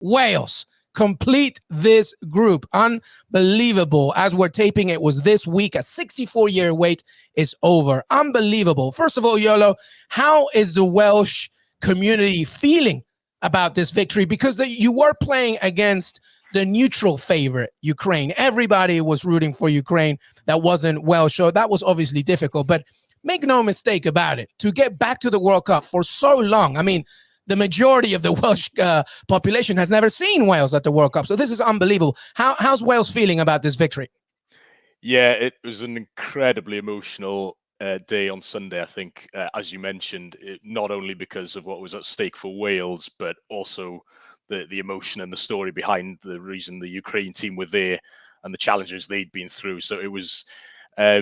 Wales complete this group. Unbelievable. As we're taping, it was this week. A 64-year wait is over. Unbelievable. First of all, Iolo, how is the Welsh community feeling about this victory? Because you were playing against the neutral favorite, Ukraine. Everybody was rooting for Ukraine. That wasn't Welsh, so that was obviously difficult. But make no mistake about it, to get back to the World Cup for so long, I mean, the majority of the Welsh population has never seen Wales at the World Cup. So this is unbelievable. How's Wales feeling about this victory? Yeah, it was an incredibly emotional day on Sunday, I think, as you mentioned, not only because of what was at stake for Wales, but also the emotion and the story behind the reason the Ukraine team were there and the challenges they'd been through. So it was a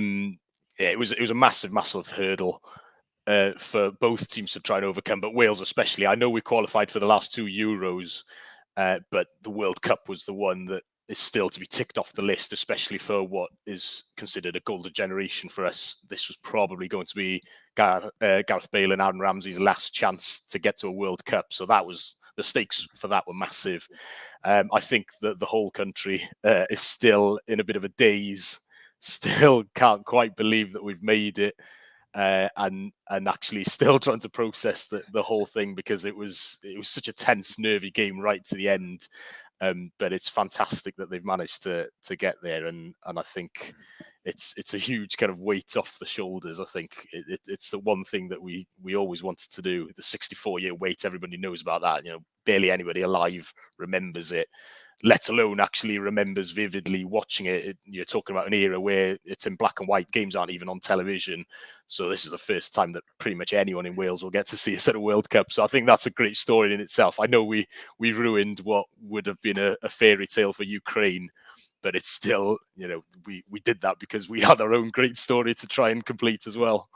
massive hurdle for both teams to try and overcome, but Wales especially. I know we qualified for the last 2 Euros, but the World Cup was the one that is still to be ticked off the list, especially for what is considered a golden generation for us. This was probably going to be Gareth Bale and Aaron Ramsey's last chance to get to a World Cup. So that was, the stakes for that were massive. I think that the whole country is still in a bit of a daze, still can't quite believe that we've made it. And actually still trying to process the whole thing, because it was such a tense, nervy game right to the end. But it's fantastic that they've managed to get there, and I think it's a huge kind of weight off the shoulders. I think it's the one thing that we always wanted to do. The 64-year wait, everybody knows about that. You know, barely anybody alive remembers it, let alone actually remembers vividly watching it. You're talking about an era where it's in black and white. Games aren't even on television. So this is the first time that pretty much anyone in Wales will get to see us at a World Cup. So I think that's a great story in itself. I know we ruined what would have been a fairy tale for Ukraine, but it's still, you know, we did that because we had our own great story to try and complete as well.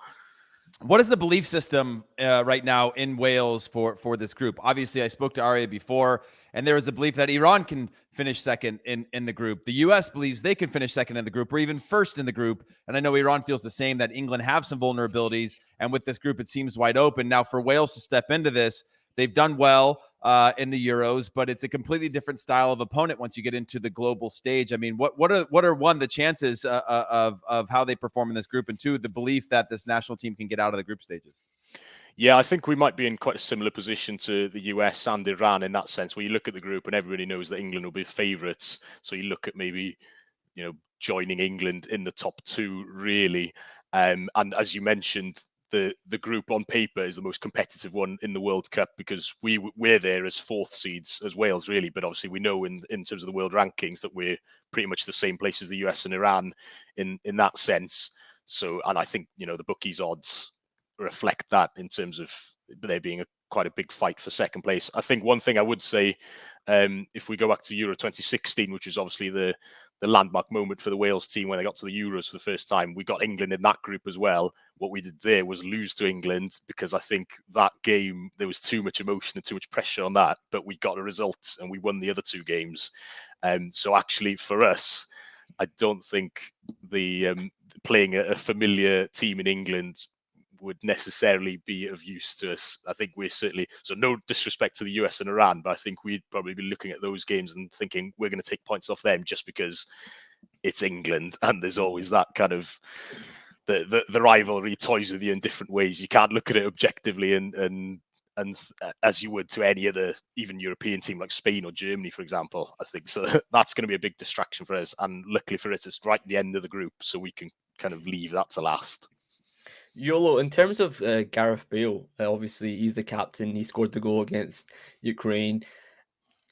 What is the belief system right now in Wales for this group? Obviously, I spoke to Arya before, and there is a belief that Iran can finish second in the group. The U.S. believes they can finish second in the group, or even first in the group. And I know Iran feels the same, that England have some vulnerabilities. And with this group, it seems wide open. Now, for Wales to step into this, they've done well in the Euros, but it's a completely different style of opponent once you get into the global stage. I mean, what are one, the chances of how they perform in this group, and two, the belief that this national team can get out of the group stages? Yeah, I think we might be in quite a similar position to the US and Iran in that sense, where you look at the group and everybody knows that England will be favourites. So you look at maybe, you know, joining England in the top two, really. And as you mentioned, the group on paper is the most competitive one in the World Cup, because we're there as fourth seeds as Wales, really. But obviously we know in terms of the world rankings that we're pretty much the same place as the US and Iran in that sense. So, and I think, you know, the bookies odds reflect that in terms of there being quite a big fight for second place. I think one thing I would say, if we go back to Euro 2016, which is obviously the landmark moment for the Wales team when they got to the Euros for the first time, we got England in that group as well. What we did there was lose to England, because I think that game, there was too much emotion and too much pressure on that, but we got a result and we won the other two games. So actually for us, I don't think the playing a familiar team in England would necessarily be of use to us. I think we're certainly, so no disrespect to the US and Iran, but I think we'd probably be looking at those games and thinking we're going to take points off them just because it's England, and there's always that kind of the rivalry toys with you in different ways. You can't look at it objectively and as you would to any other, even European team like Spain or Germany, for example. I think so. That's going to be a big distraction for us, and luckily for us, it's right at the end of the group, so we can kind of leave that to last. Iolo, in terms of Gareth Bale, obviously he's the captain. He scored the goal against Ukraine.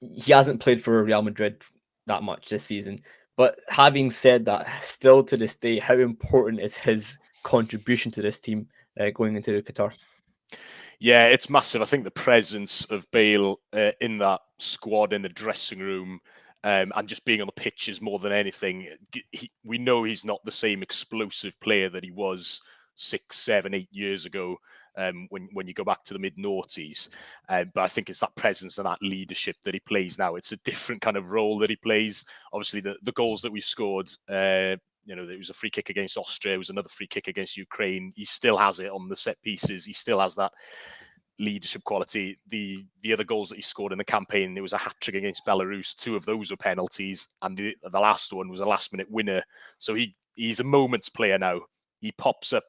He hasn't played for Real Madrid that much this season. But having said that, still to this day, how important is his contribution to this team going into Qatar? Yeah, it's massive. I think the presence of Bale in that squad, in the dressing room, and just being on the pitch is more than anything. We know he's not the same explosive player that he was 6, 7, 8 years ago, when you go back to the mid-noughties. But I think it's that presence and that leadership that he plays now. It's a different kind of role that he plays. Obviously, the goals that we've scored, you know, there was a free kick against Austria, there was another free kick against Ukraine. He still has it on the set pieces. He still has that leadership quality. The other goals that he scored in the campaign, it was a hat-trick against Belarus. 2 of those were penalties, and the last one was a last-minute winner. So he's a moments player now. He pops up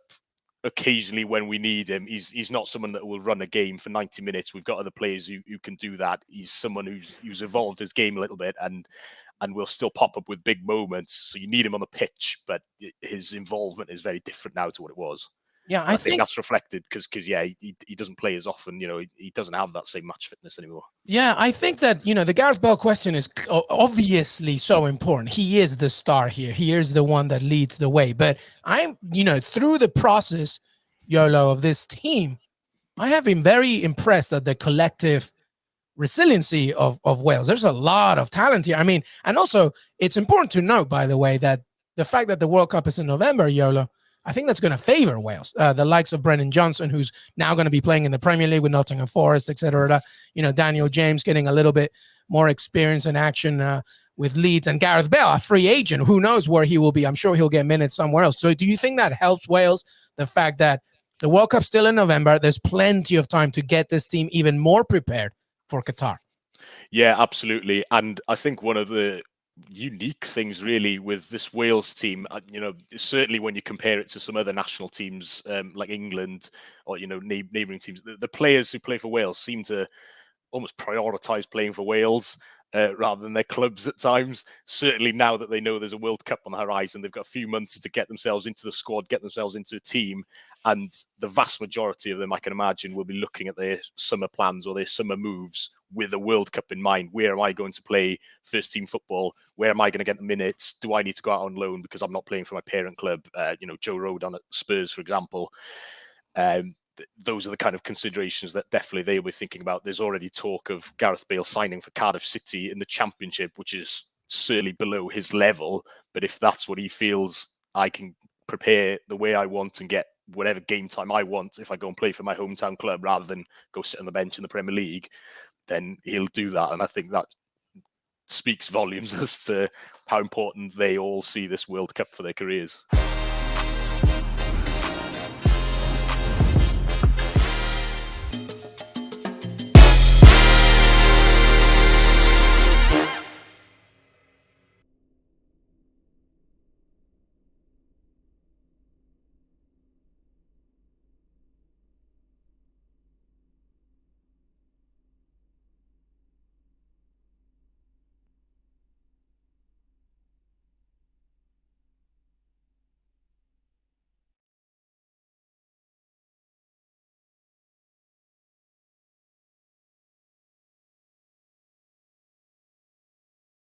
occasionally when we need him. He's not someone that will run a game for 90 minutes. We've got other players who can do that. He's someone who's evolved his game a little bit and will still pop up with big moments. So you need him on the pitch, but his involvement is very different now to what it was. Yeah, I think that's reflected because he doesn't play as often. He doesn't have that same match fitness anymore. Yeah, I think that, the Gareth Bale question is obviously so important. He is the star here. He is the one that leads the way. But I'm, through the process, Iolo, of this team, I have been very impressed at the collective resiliency of Wales. There's a lot of talent here. I mean, and also it's important to note, by the way, that the fact that the World Cup is in November, Iolo, I think that's going to favor Wales. The likes of Brennan Johnson, who's now going to be playing in the Premier League with Nottingham Forest, etc. Daniel James getting a little bit more experience and action with Leeds, and Gareth Bale, a free agent. Who knows where he will be? I'm sure he'll get minutes somewhere else. So do you think that helps Wales, the fact that the World Cup's still in November? There's plenty of time to get this team even more prepared for Qatar. Yeah, absolutely. And I think one of the unique things really with this Wales team, certainly when you compare it to some other national teams like England or neighbouring teams, the players who play for Wales seem to almost prioritise playing for Wales rather than their clubs at times. Certainly now that they know there's a World Cup on the horizon, they've got a few months to get themselves into the squad, get themselves into a team, and the vast majority of them, I can imagine, will be looking at their summer plans or their summer moves with a World Cup in mind. Where am I going to play first team football? Where am I going to get the minutes? Do I need to go out on loan because I'm not playing for my parent club? Joe Rodon at Spurs, for example. Those are the kind of considerations that definitely they'll be thinking about. There's already talk of Gareth Bale signing for Cardiff City in the Championship, which is certainly below his level. But if that's what he feels, I can prepare the way I want and get whatever game time I want if I go and play for my hometown club rather than go sit on the bench in the Premier League, then he'll do that. And I think that speaks volumes as to how important they all see this World Cup for their careers.